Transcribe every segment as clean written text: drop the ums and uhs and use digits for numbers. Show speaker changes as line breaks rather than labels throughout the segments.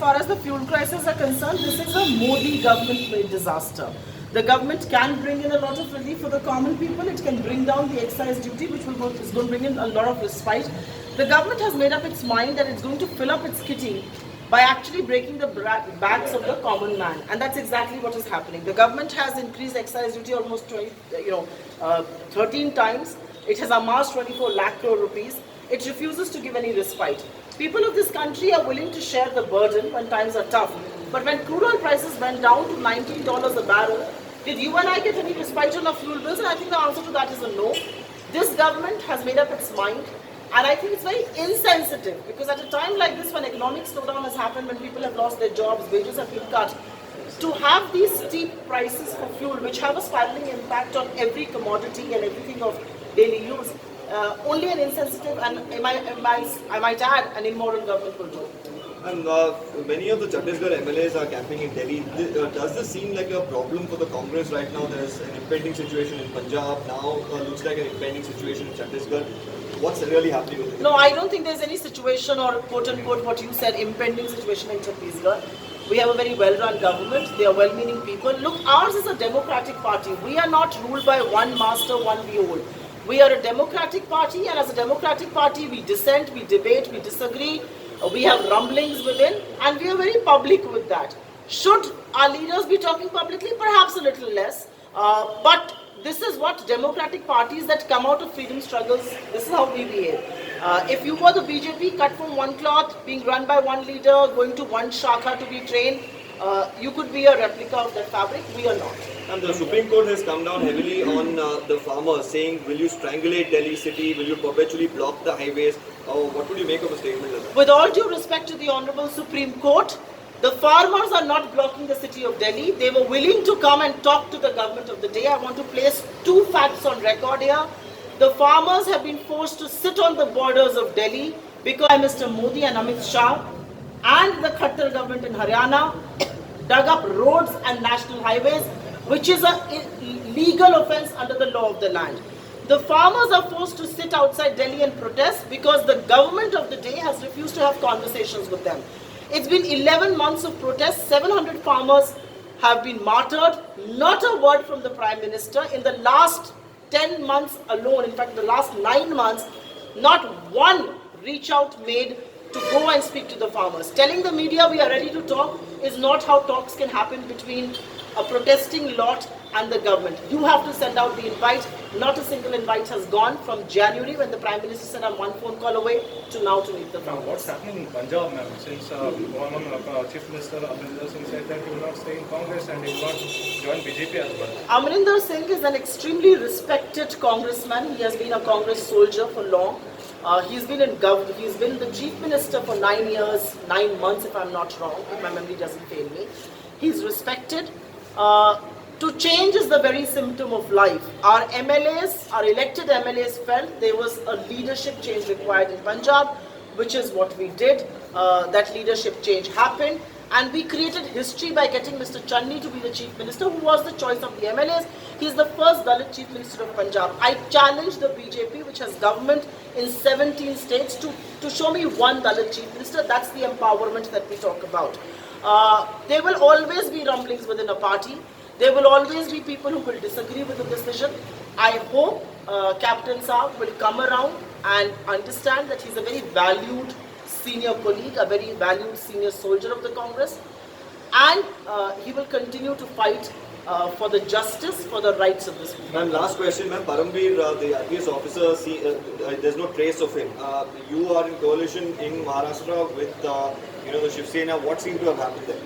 far as the fuel crisis are concerned, this is a Modi government-made disaster. The government can bring in a lot of relief for the common people. It can bring down the excise duty, which is going to bring in a lot of respite. The government has made up its mind that it's going to fill up its kitty by actually breaking the backs of the common man, and that's exactly what is happening. The government has increased excise duty almost 13 times. It has amassed 24 lakh crore rupees. It refuses to give any respite. People of this country are willing to share the burden when times are tough. But when crude oil prices went down to $19 a barrel, did you and I get any respite on our fuel bills? And I think the answer to that is a no. This government has made up its mind. And I think it's very insensitive, because at a time like this, when economic slowdown has happened, when people have lost their jobs, wages have been cut, to have these steep prices for fuel, which have a spiraling impact on every commodity and everything of daily use, only an insensitive and, I might add, an immoral government will do.
And many of the Chhattisgarh MLAs are camping in Delhi. Does this seem like a problem for the Congress right now? There's an impending situation in Punjab. Now looks like an impending situation in Chhattisgarh. What's really happening with it?
No, I don't think there's any situation, or quote-unquote what you said, impending situation in Chhattisgarh. We have a very well-run government. They are well-meaning people. Look, ours is a democratic party. We are not ruled by one master, one rule. We are a democratic party, and as a democratic party, we dissent, we debate, we disagree. We have rumblings within, and we are very public with that. Should our leaders be talking publicly? Perhaps a little less. But this is what democratic parties that come out of freedom struggles, this is how we behave. If you were the BJP, cut from one cloth, being run by one leader, going to one shakha to be trained, you could be a replica of that fabric. We are not.
And the Supreme Court has come down heavily on the farmers, saying, will you strangulate Delhi city? Will you perpetually block the highways? What would you make of a statement like that?
With all due respect to the Honorable Supreme Court, the farmers are not blocking the city of Delhi. They were willing to come and talk to the government of the day. I want to place two facts on record here. The farmers have been forced to sit on the borders of Delhi because Mr. Modi and Amit Shah and the Khattar government in Haryana dug up roads and national highways, which is a legal offence under the law of the land. The farmers are forced to sit outside Delhi and protest because the government of the day has refused to have conversations with them. It's been 11 months of protests. 700 farmers have been martyred. Not a word from the Prime Minister. In the last 10 months alone, in fact, the last 9 months, not one reach out made to go and speak to the farmers. Telling the media we are ready to talk is not how talks can happen between a protesting lot and the government. You have to send out the invite. Not a single invite has gone from January, when the Prime Minister said I'm one phone call away, to now to meet the farmers.
What's happening in Punjab, ma'am? Since Chief Minister Amrinder Singh said that he will not stay in Congress and he will not join BJP as well.
Amrinder Singh is an extremely respected congressman. He has been a Congress soldier for long. He's been the Chief Minister for 9 years, 9 months if I'm not wrong, if my memory doesn't fail me. He's respected. To change is the very symptom of life. Our MLAs, our elected MLAs felt there was a leadership change required in Punjab, which is what we did. That leadership change happened, and we created history by getting Mr. Channi to be the Chief Minister, who was the choice of the MLAs. He's the first Dalit Chief Minister of Punjab. I challenge the BJP, which has government in 17 states, to show me one Dalit Chief Minister. That's the empowerment that we talk about. There will always be rumblings within a party. There will always be people who will disagree with the decision. I hope Captain Saab will come around and understand that he's a very valued senior colleague, a very valued senior soldier of the Congress, and he will continue to fight for the justice, for the rights of this people.
Ma'am, last question, ma'am. Paramveer, the IPS officer, there's no trace of him. You are in coalition in Maharashtra with the Shiv Sena. What seemed to have happened there?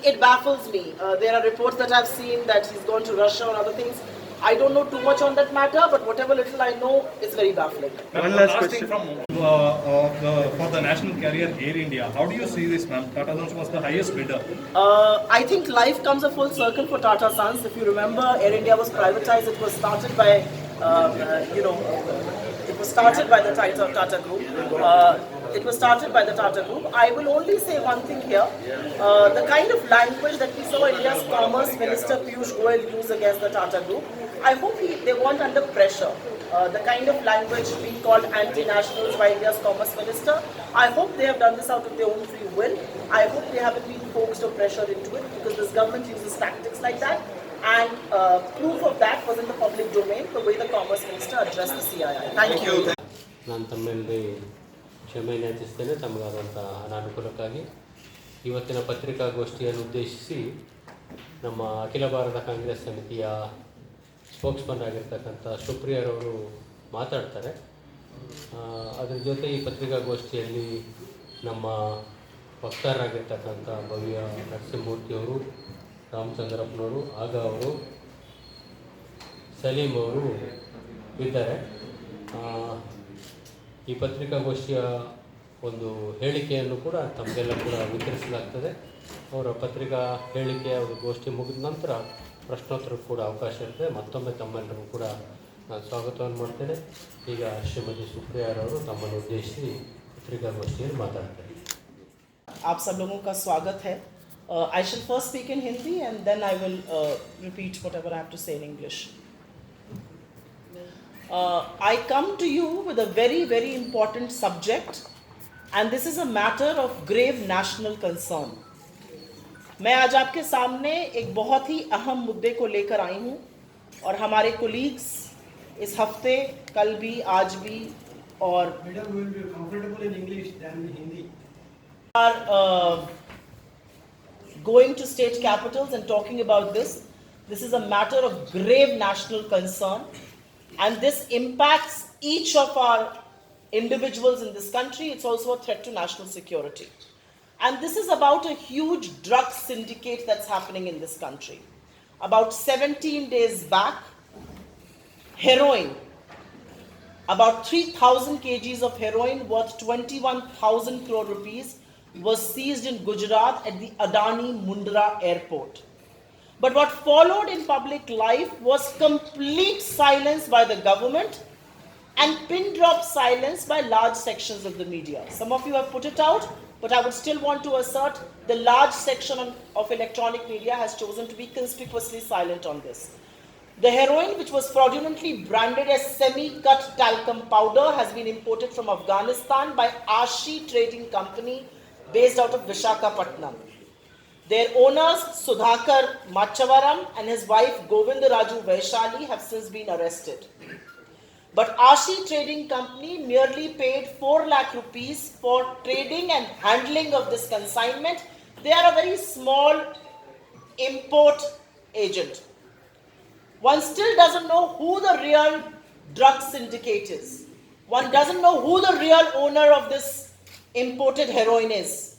It baffles me. There are reports that I've seen that he's gone to Russia or other things. I don't know too much on that matter, but whatever little I know is very baffling.
One last question for the national carrier Air India. How do you see this, ma'am? Tata Sons was the highest bidder.
I think life comes a full circle for Tata Sons. If you remember, Air India was privatized. It was started by, it was started by the Tata Group. It was started by the Tata Group. I will only say one thing here. The kind of language that we saw India's Commerce Minister Piyush Goyal use against the Tata Group, I hope they weren't under pressure. The kind of language being called anti-nationals by India's Commerce Minister, I hope they have done this out of their own free will. I hope they haven't been coaxed or pressured into it, because this government uses tactics like that. And proof of that was in the public domain, the way the Commerce Minister addressed the CII. Thank you.
ನಾನು ತಮ್ಮಲ್ಲಿ ಕ್ಷಮೆ ಯಾಚಿಸ್ತೇನೆ ತಮಗಾದಂಥ ಅನಾನುಕೂಲಕ್ಕಾಗಿ. ಇವತ್ತಿನ ಪತ್ರಿಕಾಗೋಷ್ಠಿಯನ್ನು ಉದ್ದೇಶಿಸಿ ನಮ್ಮ ಅಖಿಲ ಭಾರತ ಕಾಂಗ್ರೆಸ್ ಸಮಿತಿಯ spokesman ಆಗಿರ್ತಕ್ಕಂಥ ಸುಪ್ರಿಯರವರು ಮಾತಾಡ್ತಾರೆ. ಅದರ ಜೊತೆ ಈ ಪತ್ರಿಕಾಗೋಷ್ಠಿಯಲ್ಲಿ ನಮ್ಮ ವಕ್ತಾರರಾಗಿರ್ತಕ್ಕಂಥ ಭವ್ಯ ನರಸಿಂಹಮೂರ್ತಿಯವರು, ರಾಮಚಂದ್ರಪ್ಪನವರು, ಆಗ ಅವರು, ಸಲೀಂ ಅವರು ಇದ್ದಾರೆ. ಈ ಪತ್ರಿಕಾಗೋಷ್ಠಿಯ ಒಂದು ಹೇಳಿಕೆಯನ್ನು ಕೂಡ ತಮಗೆಲ್ಲ ಕೂಡ ವಿತರಿಸಲಾಗ್ತದೆ. ಅವರ ಪತ್ರಿಕಾ ಹೇಳಿಕೆಯ ಒಂದು ಗೋಷ್ಠಿ ಮುಗಿದ ನಂತರ ಪ್ರಶ್ನೋತ್ತರಕ್ಕೆ ಕೂಡ ಅವಕಾಶ ಇರ್ತದೆ. ಮತ್ತೊಮ್ಮೆ ತಮ್ಮೆಲ್ಲರಿಗೂ ಕೂಡ ನಾನು ಸ್ವಾಗತವನ್ನು ಮಾಡ್ತೇನೆ. ಈಗ ಶ್ರೀಮತಿ ಸುಪ್ರಿಯಾರವರು ತಮ್ಮನ್ನು ಉದ್ದೇಶಿಸಿ ಪತ್ರಿಕಾಗೋಷ್ಠಿಯಲ್ಲಿ ಮಾತಾಡ್ತಾರೆ.
आप सब लोगों का स्वागत है. I shall first speak in Hindi and then I will repeat whatever I have to say in English. I come to you with a very, very important subject, and this is a matter of grave national concern. मैं आज आपके सामने एक बहुत ही अहम मुद्दे को लेकर आई हूँ, और हमारे कोलीग्स इस हफ्ते, कल भी, आज भी, और
Madam will be comfortable in English than in Hindi.
are going to state capitals and talking about this. This is a matter of grave national concern, and this impacts each of our individuals in this country. It's also a threat to national security. And this is about a huge drug syndicate that's happening in this country. About 17 days back, heroin, about 3,000 kgs of heroin worth 21,000 crore rupees was seized in Gujarat at the Adani Mundra airport. But what followed in public life was complete silence by the government and pin drop silence by large sections of the media. Some of you have put it out, but I would still want to assert the large section of electronic media has chosen to be conspicuously silent on this. The heroin, which was fraudulently branded as semi-cut talcum powder, has been imported from Afghanistan by Ashi Trading Company based out of Visakhapatnam. Their owners, Sudhakar Machavaram and his wife Govindaraju Vaishali, have since been arrested. But Ashi Trading Company merely paid 4 lakh rupees for trading and handling of this consignment. They are a very small import agent. One still doesn't know who the real drug syndicate is. One doesn't know who the real owner of this imported heroin is,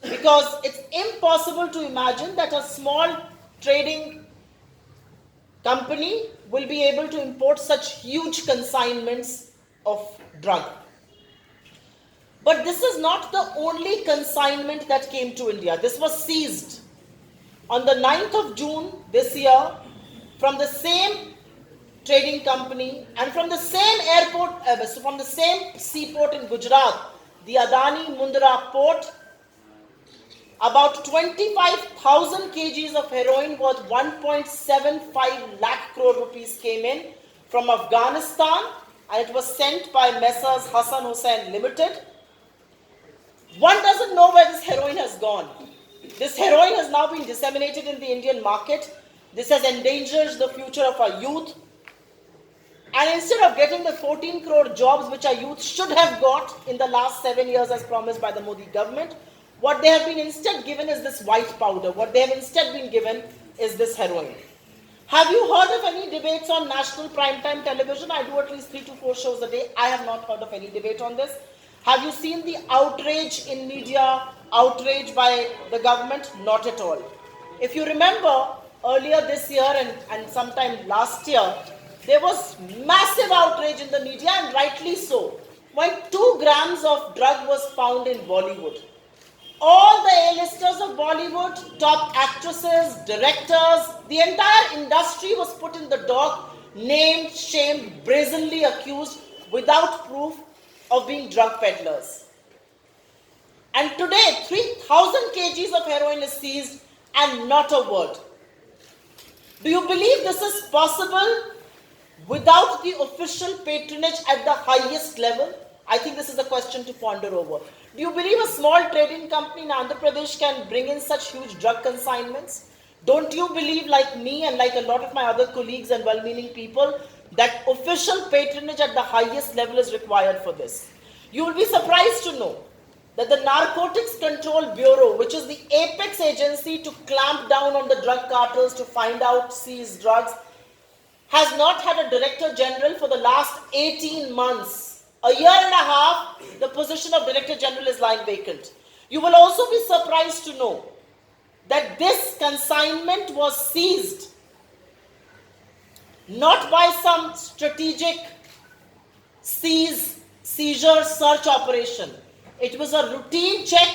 because it's impossible to imagine that a small trading company will be able to import such huge consignments of drug. But this is not the only consignment that came to India. This was seized on the 9th of June this year from the same trading company and from the same airport, from the same seaport in Gujarat, the Adani Mundra port. About 25,000 kgs of heroin worth 1.75 lakh crore rupees came in from Afghanistan, and it was sent by Messrs Hassan Hussain Limited. One doesn't know where this heroin has gone. This heroin has now been disseminated in the Indian market. This has endangered the future of our youth. And instead of getting the 14 crore jobs which our youth should have got in the last 7 years as promised by the Modi government, what they have been instead given is this white powder. What they have instead been given is this heroin. Have you heard of any debates on national primetime television? I do at least 3 to 4 shows a day. I have not heard of any debate on this. Have you seen the outrage in media, outrage by the government? Not at all. If you remember, earlier this year and sometime last year, there was massive outrage in the media, and rightly so, when 2 grams of drug was found in Bollywood. All the A-listers of Bollywood, top actresses, directors, the entire industry was put in the dock, named, shamed, brazenly accused, without proof of being drug peddlers. And today, 3,000 kgs of heroin is seized and not a word. Do you believe this is possible without the official patronage at the highest level? I think this is a question to ponder over. Do you believe a small trading company in Andhra Pradesh can bring in such huge drug consignments? Don't you believe, like me and like a lot of my other colleagues and well-meaning people, that official patronage at the highest level is required for this? You will be surprised to know that the Narcotics Control Bureau, which is the apex agency to clamp down on the drug cartels to find out seized drugs, has not had a Director General for the last 18 months. A year and a half, the position of Director General is lying vacant. You will also be surprised to know that this consignment was seized not by some strategic seizure search operation. It was a routine check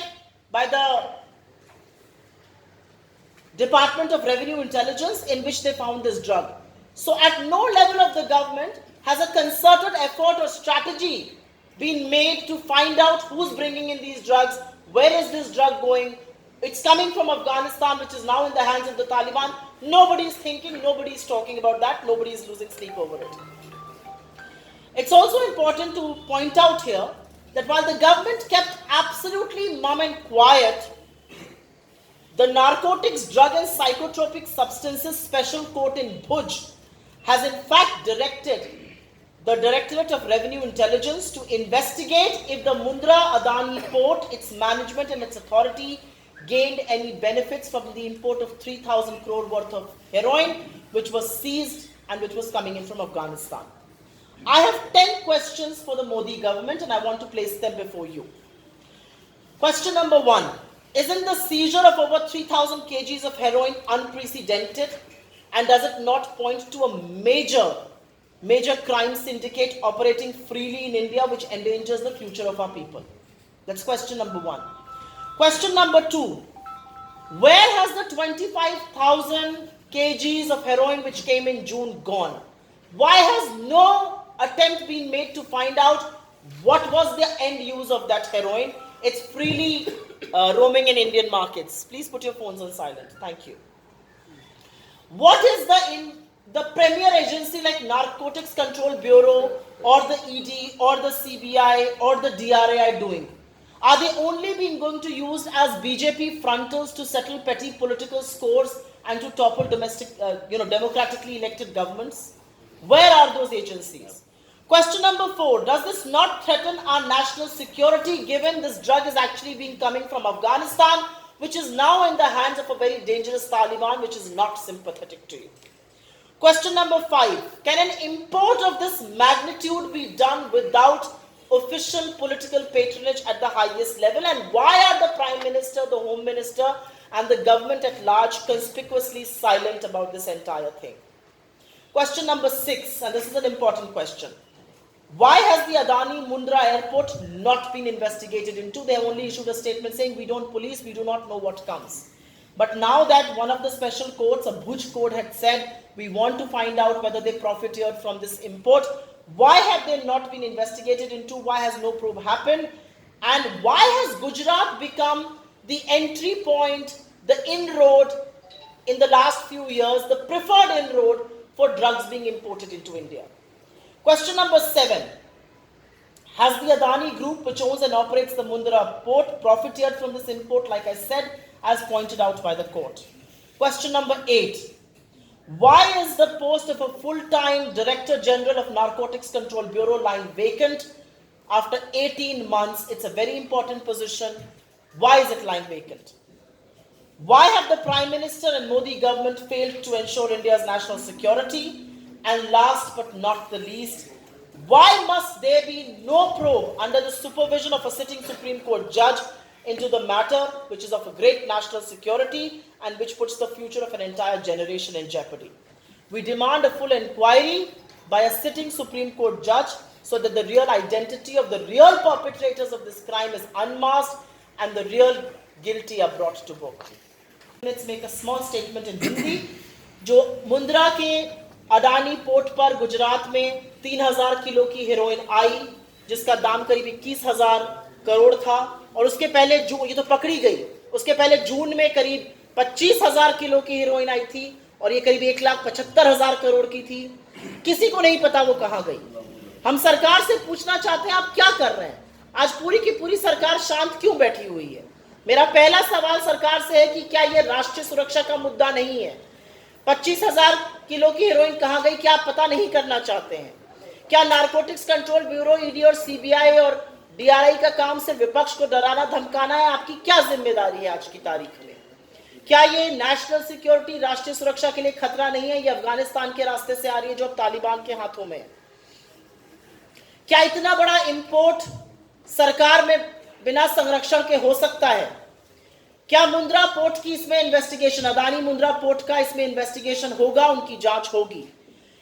by the Department of Revenue Intelligence in which they found this drug. So at no level of the government has a concerted effort or strategy been made to find out who's bringing in these drugs, where is this drug going. It's coming from Afghanistan, which is now in the hands of the Taliban. Nobody's thinking, nobody's talking about that, nobody's losing sleep over it. It's also important to point out here that while the government kept absolutely mum and quiet, the Narcotics, Drug and Psychotropic Substances Special Court in Bhuj has in fact directed the Directorate of Revenue Intelligence to investigate if the Mundra Adani port, its management and its authority gained any benefits from the import of 3,000 crore worth of heroin, which was seized and which was coming in from Afghanistan. I have 10 questions for the Modi government and I want to place them before you. Question number 1. Isn't the seizure of over 3,000 kgs of heroin unprecedented? And does it not point to a major crime syndicate operating freely in India which endangers the future of our people? That's question number 1. Question number 2. Where has the 25,000 kgs of heroin which came in June gone? Why has no attempt been made to find out what was the end use of that heroin? It's freely roaming in Indian markets. Please put your phones on silent. Thank you. What is the premier agency like Narcotics Control Bureau or the ED or the CBI or the DRAI doing? Are they only being going to use as BJP frontals to settle petty political scores and to topple democratically elected governments? Where are those agencies? Question number 4. Does this not threaten our national security given this drug is actually being coming from Afghanistan, which is now in the hands of a very dangerous Taliban which is not sympathetic to you? Question number 5. Can an import of this magnitude be done without official political patronage at the highest level? And why are the Prime Minister, the Home Minister and the government at large conspicuously silent about this entire thing? Question number 6, and this is an important question. Why has the Adani Mundra airport not been investigated into? They have only issued a statement saying we don't police, we do not know what comes. But now that one of the special courts, a Bhuj court, had said we want to find out whether they profited from this import, why have they not been investigated into? Why has no probe happened? And why has Gujarat become the entry point, the inroad in the last few years, the preferred inroad for drugs being imported into India? Question number 7. Has the Adani Group, which owns and operates the Mundra port, profited from this import, like I said, as pointed out by the court? Question number 8. Why is the post of a full-time Director General of Narcotics Control Bureau lying vacant after 18 months? It's a very important position. Why is it lying vacant? Why have the Prime Minister and Modi government failed to ensure India's national security? And last but not the least, why must there be no probe under the supervision of a sitting Supreme Court judge into the matter which is of a great national security and which puts the future of an entire generation in jeopardy? We demand a full inquiry by a sitting Supreme Court judge so that the real identity of the real perpetrators of this crime is unmasked and the real guilty are brought to book. Let's make a small statement in Hindi. जो मुंद्रा के Adani port पर गुजरात में 3,000 kilo की heroin आई जिसका दाम करीब 21,000 करोड़ था, और उसके पहले ये तो पकड़ी गई, उसके पहले जून में करीब 25,000 किलो की हेरोइन आई थी और ये करीब 1,75,000 करोड़ की थी. किसी को नहीं पता वो कहाँ गई. हम सरकार से पूछना चाहते हैं आप क्या कर रहे हैं? आज पूरी की पूरी सरकार शांत क्यों बैठी हुई है? मेरा पहला सवाल सरकार से है कि क्या यह राष्ट्रीय सुरक्षा का मुद्दा नहीं है? 25,000 किलो की हेरोइन कहां गई, क्या आप पता नहीं करना चाहते हैं? क्या नारकोटिक्स कंट्रोल ब्यूरो, ईडी और सीबीआई और डीआरआई का काम सिर्फ विपक्ष को डराना धमकाना है? आपकी क्या जिम्मेदारी है आज की तारीख में? क्या ये नेशनल सिक्योरिटी, राष्ट्रीय सुरक्षा के लिए खतरा नहीं है? ये अफगानिस्तान के रास्ते से आ रही है जो अब तालिबान के हाथों में है। क्या इतना बड़ा इंपोर्ट सरकार में बिना संरक्षण के हो सकता है? क्या मुंद्रा पोर्ट की इसमें इन्वेस्टिगेशन, अदानी मुंद्रा पोर्ट का इसमें इन्वेस्टिगेशन होगा, उनकी जांच होगी?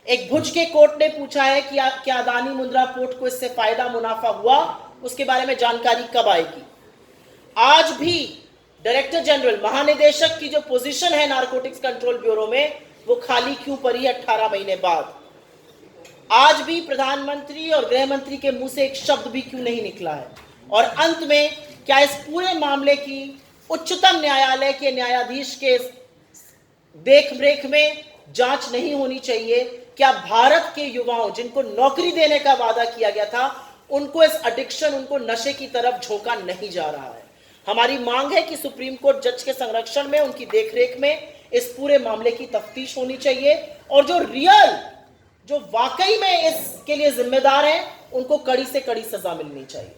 एक भुज के कोर्ट ने पूछा है कि क्या अदानी मुंद्रा पोर्ट को इससे फायदा मुनाफा हुआ, उसके बारे में जानकारी कब आएगी? आज भी डायरेक्टर जनरल, महानिदेशक की जो पोजीशन है नारकोटिक्स कंट्रोल ब्यूरो में, वो खाली क्यों पड़ी 18 महीने बाद? आज भी प्रधानमंत्री और गृह मंत्री के मुंह से एक शब्द भी क्यों नहीं निकला है? और अंत में क्या इस पूरे मामले की उच्चतम न्यायालय के न्यायाधीश के देखरेख में जांच नहीं होनी चाहिए? क्या भारत के युवाओं जिनको नौकरी देने का वादा किया गया था, उनको इस एडिक्शन, उनको नशे की तरफ झोंका नहीं जा रहा है? हमारी मांग है कि सुप्रीम कोर्ट जज के संरक्षण में, उनकी देखरेख में इस पूरे मामले की तफ्तीश होनी चाहिए और जो वाकई में इसके लिए जिम्मेदार हैं, उनको कड़ी से कड़ी सजा मिलनी चाहिए।